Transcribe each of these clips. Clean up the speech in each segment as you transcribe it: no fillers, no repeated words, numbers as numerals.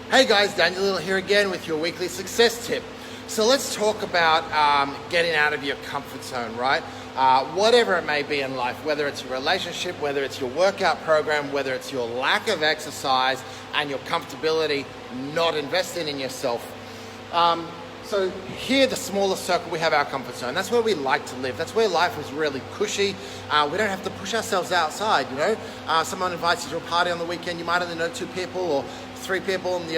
Hey guys, Daniel Lyttle here again with your weekly success tip. So let's talk about getting out of your comfort zone, right? Whatever it may be in life, whether it's your relationship, whether it's your workout program, whether it's your lack of exercise and your comfortability not investing in yourself. So here, the smallest circle, we have our comfort zone. That's where we like to live. That's where life is really cushy. We don't have to push ourselves outside, you know. Someone invites you to a party on the weekend, you might only know 2 people or 3 people, and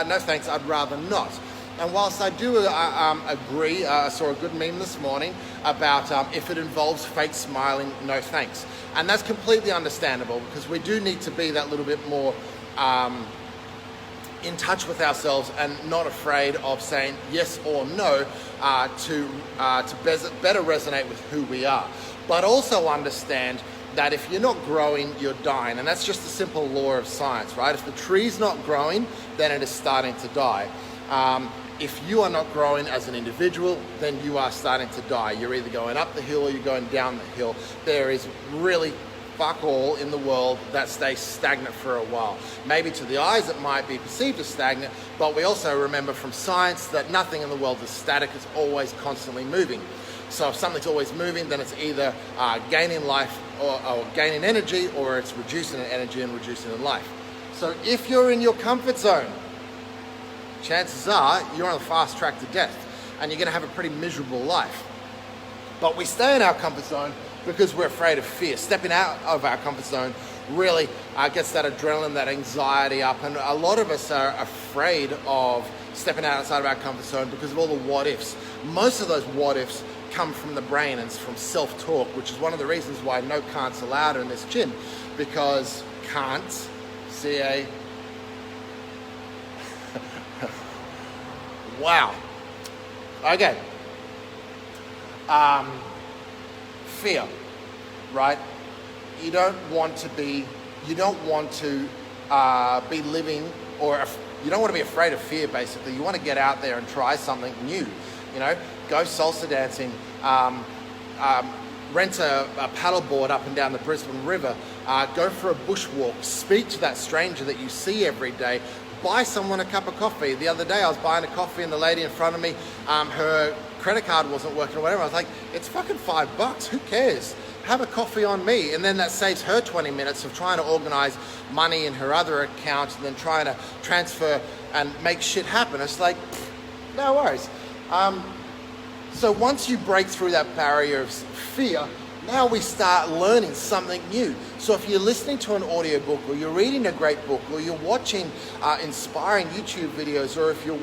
no thanks, I'd rather not. And whilst I do agree, I saw a good meme this morning about if it involves fake smiling, no thanks. And that's completely understandable because we do need to be that little bit more in touch with ourselves and not afraid of saying yes or no to better resonate with who we are. But also understand that if you're not growing, you're dying. And that's just a simple law of science, right? If the tree's not growing, then it is starting to die. If you are not growing as an individual, then you are starting to die. You're either going up the hill or you're going down the hill. There is really fuck all in the world that stays stagnant for a while. Maybe to the eyes it might be perceived as stagnant, but we also remember from science that nothing in the world is static, it's always constantly moving. So if something's always moving, then it's either gaining life or gaining energy, or it's reducing in energy and reducing in life. So if you're in your comfort zone, chances are you're on the fast track to death and you're gonna have a pretty miserable life. But we stay in our comfort zone because we're afraid of fear. Stepping out of our comfort zone really gets that adrenaline, that anxiety up. And a lot of us are afraid of stepping outside of our comfort zone because of all the what ifs. Most of those what ifs come from the brain and from self-talk, which is one of the reasons why no can'ts allowed in this gym, because can'ts, C-A, wow. Okay. Fear, right? You don't want to be living, or you don't want to be afraid of fear, basically. You want to get out there and try something new, you know? Go salsa dancing, rent a paddleboard up and down the Brisbane River, go for a bushwalk, speak to that stranger that you see every day, buy someone a cup of coffee. The other day I was buying a coffee and the lady in front of me, her credit card wasn't working or whatever. I was like, it's fucking $5, who cares? Have a coffee on me. And then that saves her 20 minutes of trying to organize money in her other account and then trying to transfer and make shit happen. It's like, no worries. So once you break through that barrier of fear, now we start learning something new. So if you're listening to an audiobook, or you're reading a great book, or you're watching inspiring YouTube videos, or if you're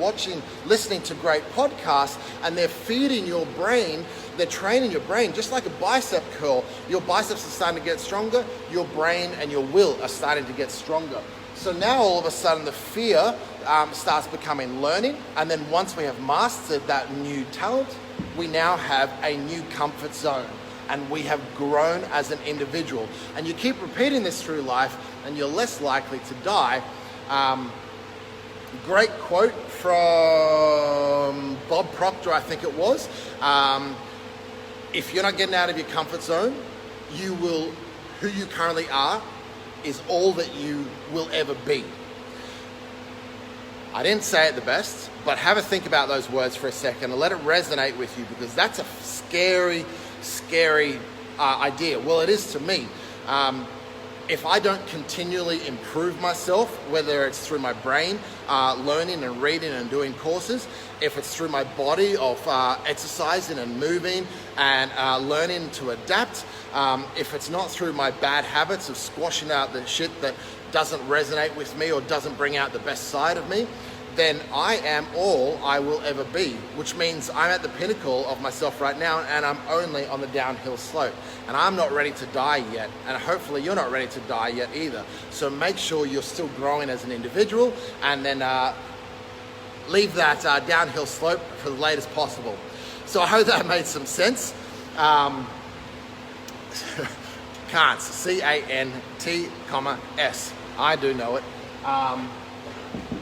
listening to great podcasts, and they're feeding your brain, they're training your brain, just like a bicep curl. Your biceps are starting to get stronger, your brain and your will are starting to get stronger. So now all of a sudden the fear starts becoming learning, and then once we have mastered that new talent, we now have a new comfort zone, and we have grown as an individual. And you keep repeating this through life, and you're less likely to die. Great quote from Bob Proctor, I think it was. If you're not getting out of your comfort zone, who you currently are is all that you will ever be. I didn't say it the best, but have a think about those words for a second and let it resonate with you, because that's a scary idea. Well, it is to me. If I don't continually improve myself, whether it's through my brain, learning and reading and doing courses, if it's through my body of exercising and moving and learning to adapt, if it's not through my bad habits of squashing out the shit that doesn't resonate with me or doesn't bring out the best side of me, then I am all I will ever be, which means I'm at the pinnacle of myself right now, and I'm only on the downhill slope. And I'm not ready to die yet, and hopefully you're not ready to die yet either. So make sure you're still growing as an individual, and then leave that downhill slope for the latest possible. So I hope that made some sense. Can'ts, C-A-N-T, S. I do know it.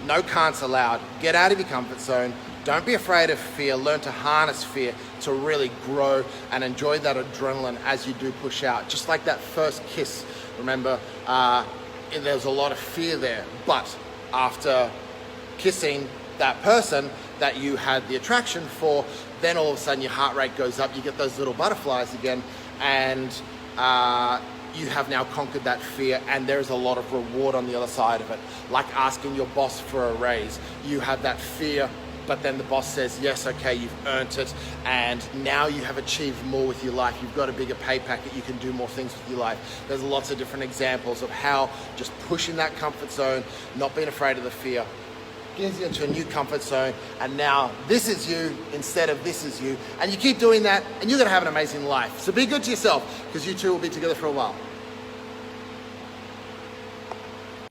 No can'ts allowed. Get out of your comfort zone. Don't be afraid of fear. Learn to harness fear to really grow and enjoy that adrenaline as you do push out. Just like that first kiss. Remember, there's a lot of fear there. But after kissing that person that you had the attraction for, then all of a sudden your heart rate goes up, you get those little butterflies again, and you have now conquered that fear, and there's a lot of reward on the other side of it. Like asking your boss for a raise. You have that fear, but then the boss says, yes, okay, you've earned it, and now you have achieved more with your life. You've got a bigger pay packet, you can do more things with your life. There's lots of different examples of how just pushing that comfort zone, not being afraid of the fear, gets you into a new comfort zone, and now this is you instead of this is you. And you keep doing that, and you're gonna have an amazing life. So be good to yourself, because you two will be together for a while.